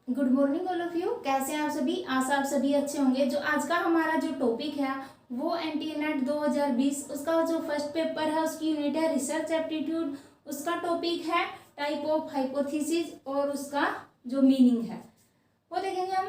Good morning all of you. कैसे हैं आप सभी? आशा आप सभी अच्छे होंगे। जो आज का हमारा जो टॉपिक है वो एनटीए नेट 2020 उसका जो फर्स्ट पेपर है उसकी यूनिट है रिसर्च एप्टीट्यूड। उसका टॉपिक है टाइप ऑफ हाइपोथेसिस और उसका जो मीनिंग है वो देखेंगे हम।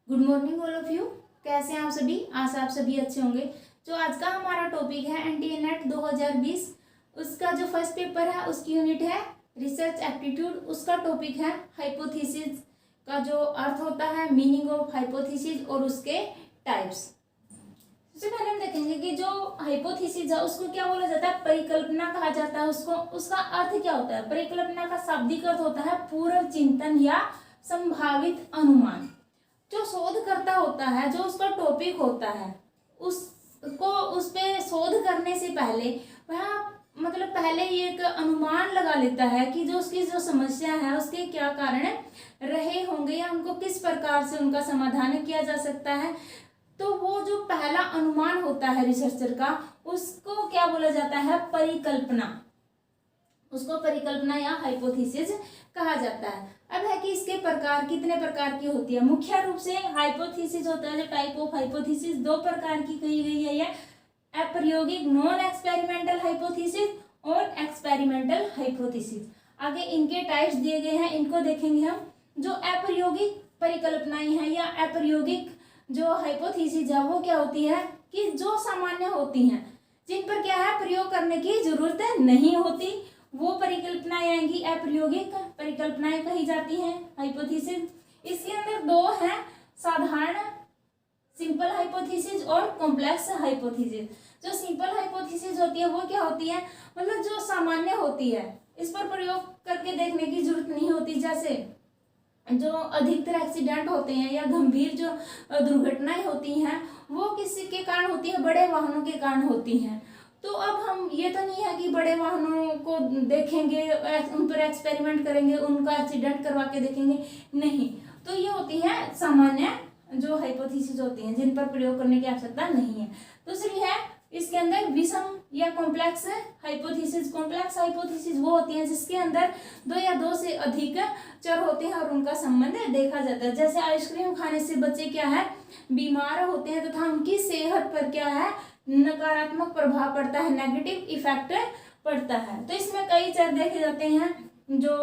Good morning all of you. कैसे हैं आप सभी? आशा आप सभी अच्छे होंगे। जो आज का हमारा टॉपिक है एनटीए नेट 2020 उसका जो फर्स्ट पेपर है उसकी यूनिट है रिसर्च एप्टीट्यूड। उसका टॉपिक है हाइपोथेसिस का जो अर्थ होता है, मीनिंग ऑफ हाइपोथेसिस और उसके टाइप्स। सबसे पहले हम देखेंगे कि जो हाइपोथेसिस है उसको क्या बोला जाता है? परिकल्पना कहा जाता है उसको। उसका अर्थ क्या होता है? परिकल्पना का शाब्दिक अर्थ होता है पूर्व चिंतन या संभावित अनुमान। जो शोधकर्ता होता है, जो उसका टॉपिक होता है, उसको उस पे शोध करने से पहले वह मतलब पहले ये एक अनुमान लगा लेता है कि जो उसकी जो समस्या है उसके क्या कारण रहे होंगे या उनको किस प्रकार से उनका समाधान किया जा सकता है। तो वो जो पहला अनुमान होता है रिसर्चर का उसको क्या बोला जाता है? परिकल्पना। उसको परिकल्पना या हाइपोथेसिस कहा जाता है। अब है कि इसके प्रकार कितने प्रकार की होती है। मुख्य रूप से हाइपोथेसिस होता है जो टाइप ऑफ हाइपोथेसिस दो प्रकार की कही गई है। यह अप्रायोगिक नॉन एक्सपेरिमेंटल हाइपोथेसिस और एक्सपेरिमेंटल हाइपोथेसिस। आगे इनके टाइप्स दिए गए हैं, इनको देखेंगे हम। जो अप्रायोगिक परिकल्पनाएं हैं या अप्रायोगिक जो हाइपोथेसिस है वो क्या होती है कि जो सामान्य होती हैं, जिन पर क्या है प्रयोग करने की जरूरत नहीं होती, वो परिकल्पनाएं आएंगी, अप्रायोगिक परिकल्पनाएं कही जाती हैं हाइपोथेसिस। इसके अंदर दो हैं, साधारण सिंपल हाइपोथेसिस और कॉम्प्लेक्स हाइपोथेसिस। जो सिंपल हाइपोथेसिस होती है वो क्या होती है? मतलब जो सामान्य होती है, इस पर प्रयोग करके देखने की जरूरत नहीं होती। जैसे जो अधिकतर एक्सीडेंट होते हैं या गंभीर जो दुर्घटनाएं होती हैं वो किसी के कारण होती है? बड़े वाहनों के कारण होती हैं। तो अब हम ये तो नहीं है कि बड़े वाहनों को देखेंगे, उन पर एक्सपेरिमेंट करेंगे, उनका एक्सीडेंट करवा के देखेंगे, नहीं। तो ये होती है सामान्य जो हाइपोथेसिस होती हैं जिन पर प्रयोग करने की आवश्यकता नहीं है। दूसरी है इसके अंदर विषम या कॉम्प्लेक्स हाइपोथेसिस। कॉम्प्लेक्स हाइपोथेसिस वो होती हैं जिसके अंदर दो या दो से अधिक चर होते हैं और उनका संबंध देखा जाता है। जैसे आइसक्रीम खाने से बच्चे क्या है बीमार होते हैं तथा उनकी सेहत पर क्या है नकारात्मक प्रभाव पड़ता है, नेगेटिव इफेक्ट पड़ता है। तो इसमें कई चर देखे जाते हैं। जो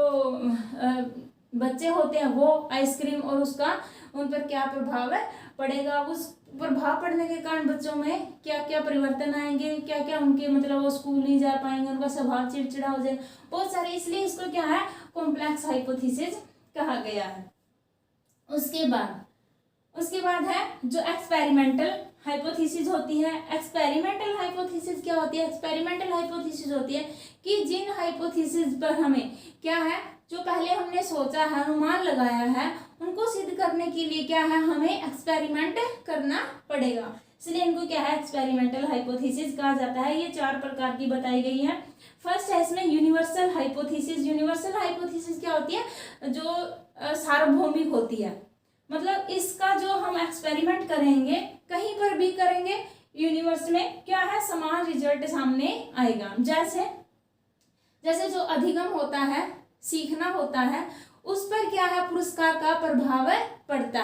बच्चे होते हैं वो आइसक्रीम और उसका उन पर क्या प्रभाव पड़ेगा, उस प्रभाव पड़ने के कारण बच्चों में क्या क्या परिवर्तन आएंगे, क्या क्या उनके मतलब वो स्कूल नहीं जा पाएंगे, उनका स्वभाव चिड़चिड़ा हो जाए, बहुत सारे। इसलिए इसको क्या है कॉम्प्लेक्स हाइपोथेसिस कहा गया है। उसके बाद है जो एक्सपेरिमेंटल हाइपोथेसिस होती है। एक्सपेरिमेंटल हाइपोथेसिस क्या होती है? एक्सपेरिमेंटल हाइपोथेसिस होती है कि जिन हाइपोथेसिस पर हमें क्या है जो पहले हमने सोचा है, अनुमान लगाया है, उनको सिद्ध करने के लिए क्या है हमें एक्सपेरिमेंट करना पड़ेगा। इसलिए इनको क्या है एक्सपेरिमेंटल हाइपोथेसिस कहा जाता है। ये चार प्रकार की बताई गई है। फर्स्ट है इसमें यूनिवर्सल हाइपोथेसिस। यूनिवर्सल हाइपोथेसिस क्या होती है? जो सार्वभौमिक होती है, मतलब इसका जो हम एक्सपेरिमेंट करेंगे कहीं पर भी करेंगे, यूनिवर्स में क्या है समान रिजल्ट सामने आएगा। जैसे जो अधिगम होता है, सीखना होता है, उस पर क्या है पुरस्कार का प्रभाव पड़ता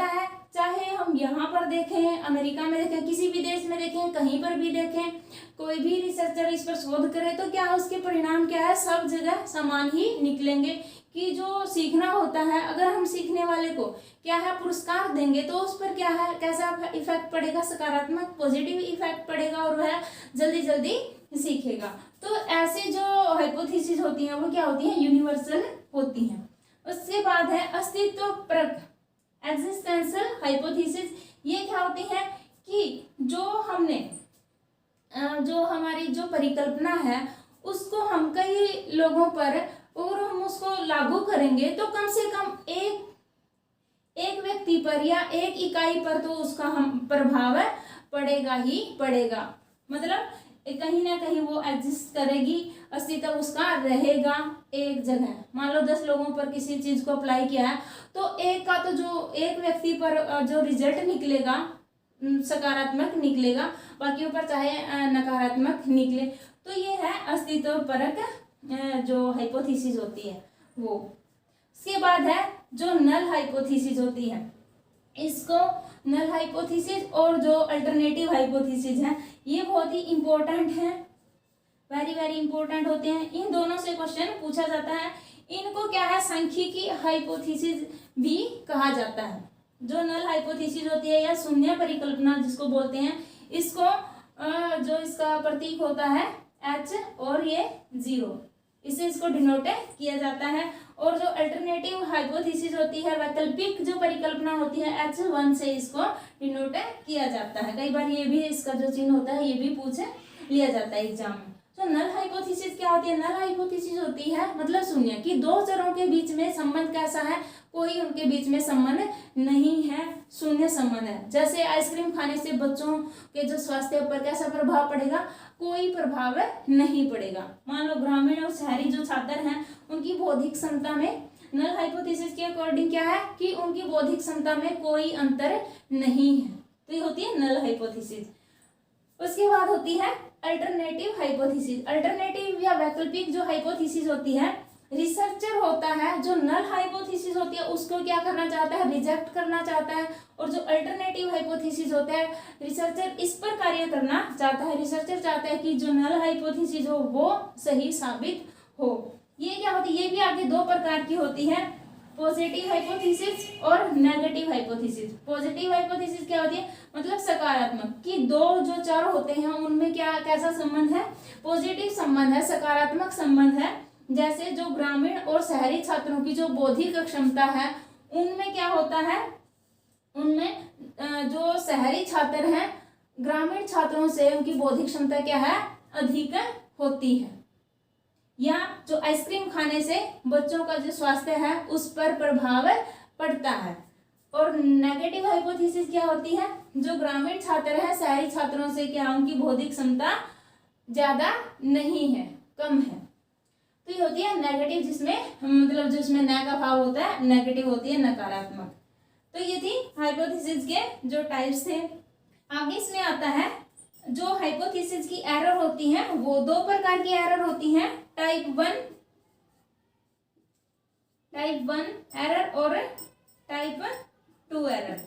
है। चाहे हम यहाँ पर देखें, अमेरिका में देखें, किसी भी देश में देखें, कहीं पर भी देखें, कोई भी रिसर्चर इस पर शोध करे तो क्या है उसके परिणाम क्या है सब जगह समान ही निकलेंगे। कि जो सीखना होता है, अगर हम सीखने वाले को क्या है पुरस्कार देंगे तो उस पर क्या है कैसा इफेक्ट पड़ेगा? सकारात्मक पॉजिटिव इफेक्ट पड़ेगा और वह जल्दी जल्दी सीखेगा। तो ऐसे जो हाइपोथेसिस होती हैं वो क्या होती हैं? यूनिवर्सल होती हैं। उसके बाद है अस्तित्व परक एग्जिस्टेंशियल हाइपोथेसिस। ये क्या होती है कि जो हमारी जो परिकल्पना है उसको हम कई लोगों पर और हम उसको लागू करेंगे तो कम से कम एक व्यक्ति पर या एक इकाई पर तो उसका हम प्रभाव पड़ेगा ही पड़ेगा। मतलब कहीं ना कहीं वो एग्जिस्ट करेगी, अस्तित्व उसका रहेगा एक जगह। मान लो 10 लोगों पर किसी चीज को अप्लाई किया है तो एक का तो जो एक व्यक्ति पर जो रिजल्ट निकलेगा सकारात्मक निकलेगा, बाकियों पर चाहे नकारात्मक निकले। तो ये है अस्तित्व परक जो हाइपोथेसिस होती है। वो। उसके बाद है जो नल हाइपोथेसिस होती है, इसको नल हाइपोथेसिस और जो अल्टरनेटिव हाइपोथेसिस है ये बहुत ही इंपॉर्टेंट है, वेरी वेरी इंपॉर्टेंट होते हैं। इन दोनों से क्वेश्चन पूछा जाता है। इनको क्या है, सांख्यिकी हाइपोथेसिस भी कहा जाता है। जो नल हाइपोथेसिस होती है या शून्य परिकल्पना जिसको बोलते हैं, इसको जो इसका प्रतीक होता है H और ये 0, इससे इसको डिनोट किया जाता है। और जो अल्टरनेटिव हाइपोथेसिस होती है, वैकल्पिक जो परिकल्पना होती है, H1 से इसको डिनोट किया जाता है। कई बार ये भी इसका जो चिन्ह होता है ये भी पूछ लिया जाता है एग्जाम में। तो नल हाइपोथेसिस क्या होती है, नल हाइपोथेसिस होती है मतलब शून्य, कि दो चरों के बीच में संबंध कैसा है, कोई उनके बीच में संबंध नहीं है, शून्य संबंध है। जैसे आइसक्रीम खाने से बच्चों के जो स्वास्थ्य पर कैसा प्रभाव पड़ेगा, कोई प्रभाव नहीं पड़ेगा। मान लो ग्रामीण और शहरी जो छात्र हैं उनकी बौद्धिक क्षमता में नल हाइपोथेसिस के अकॉर्डिंग क्या है कि उनकी बौद्धिक क्षमता में कोई अंतर नहीं है, तो ये होती है नल हाइपोथेसिस। उसके बाद होती है अल्टरनेटिव हाइपोथेसिस। अल्टरनेटिव या वैकल्पिक जो हाइपोथेसिस होती है, रिसर्चर होता है जो नल हाइपोथेसिस होती है उसको क्या करना चाहता है, रिजेक्ट करना चाहता है। और जो अल्टरनेटिव हाइपोथेसिस होता है, रिसर्चर इस पर कार्य करना चाहता है। रिसर्चर चाहता है कि जो नल हाइपोथेसिस हो वो सही साबित हो। ये क्या होती है, ये भी आगे दो प्रकार की होती है, पॉजिटिव हाइपोथेसिस और नेगेटिव हाइपोथेसिस। पॉजिटिव हाइपोथेसिस क्या होती है, मतलब सकारात्मक, कि दो जो चर होते हैं उनमें क्या कैसा संबंध है, पॉजिटिव संबंध है, सकारात्मक संबंध है। जैसे जो ग्रामीण और शहरी छात्रों की जो बौद्धिक क्षमता है उनमें क्या होता है, उनमें जो शहरी छात्र हैं ग्रामीण छात्रों से उनकी बौद्धिक क्षमता क्या है, अधिक होती है। या जो आइसक्रीम खाने से बच्चों का जो स्वास्थ्य है उस पर प्रभाव पड़ता है। और नेगेटिव हाइपोथेसिस क्या होती है, जो ग्रामीण छात्र है शहरी छात्रों से क्या उनकी बौद्धिक क्षमता ज्यादा नहीं है, कम है। तो ये होती है नेगेटिव, जिसमें मतलब जिसमें न का भाव होता है, नेगेटिव होती है नकारात्मक। तो ये थी हाइपोथेसिस के जो टाइप्स थे। आगे इसमें आता है जो हाइपोथेसिस की एरर होती है, वो दो प्रकार की एरर होती हैं, टाइप 1 एरर और टाइप 2 एरर।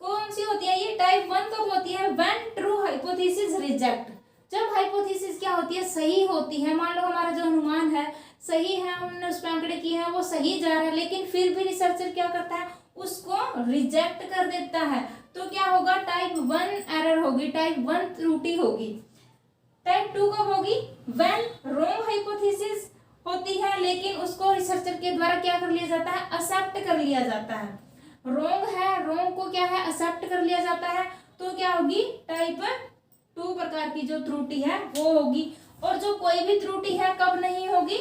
कौन सी होती है ये, टाइप 1 कब होती है, व्हेन ट्रू हाइपोथेसिस रिजेक्ट। जब हाइपोथेसिस क्या होती है, सही होती है, मान लो हमारा जो अनुमान है सही है, हमने उस पर आंकड़े किए हैं वो सही जा रहा है, लेकिन फिर भी रिसर्चर क्या करता है, उसको रिजेक्ट कर देता है, तो क्या होगा, टाइप 1 एरर होगी, टाइप 1 त्रुटि होगी। टाइप 2 कब होगी, व्हेन रॉन्ग हाइपोथेसिस होती है लेकिन उसको रिसर्चर के द्वारा क्या कर लिया जाता है, एक्सेप्ट कर लिया जाता है। रॉन्ग है, रॉन्ग को क्या है, एक्सेप्ट कर लिया जाता है, तो क्या होगी, टाइप 2 प्रकार की जो त्रुटि है वो होगी। और जो कोई भी त्रुटि है कब नहीं होगी,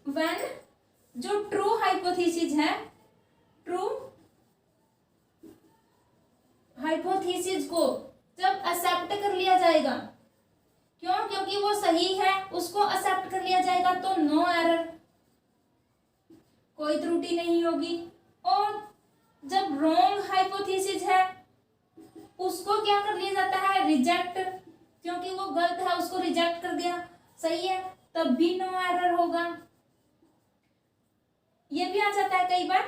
व्हेन जो ट्रू हाइपोथेसिस है, ट्रू हाइपोथेसिस को जब एक्सेप्ट कर लिया जाएगा, क्यों, क्योंकि वो सही है, उसको एक्सेप्ट कर लिया जाएगा, तो नो एरर, कोई त्रुटि नहीं होगी। और जब रॉन्ग हाइपोथेसिस है उसको क्या कर लिया जाता है, रिजेक्ट, क्योंकि वो गलत है उसको रिजेक्ट कर दिया, सही है, तब भी नो एरर होगा। ये भी आ जाता है कई बार।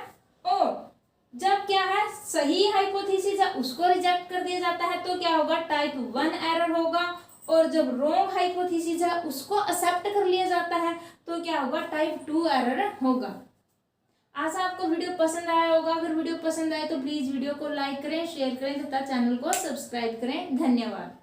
और जब क्या है, सही हाइपोथेसिस है उसको रिजेक्ट कर दिया जाता है, तो क्या होगा, टाइप 1 एरर होगा। और जब रॉन्ग हाइपोथेसिस है उसको एक्सेप्ट कर लिया जाता है, तो क्या होगा, टाइप 2 एरर होगा। आशा आपको वीडियो पसंद आया होगा। अगर वीडियो पसंद आए तो प्लीज वीडियो को लाइक करें, शेयर करें तथा चैनल को सब्सक्राइब करें। धन्यवाद।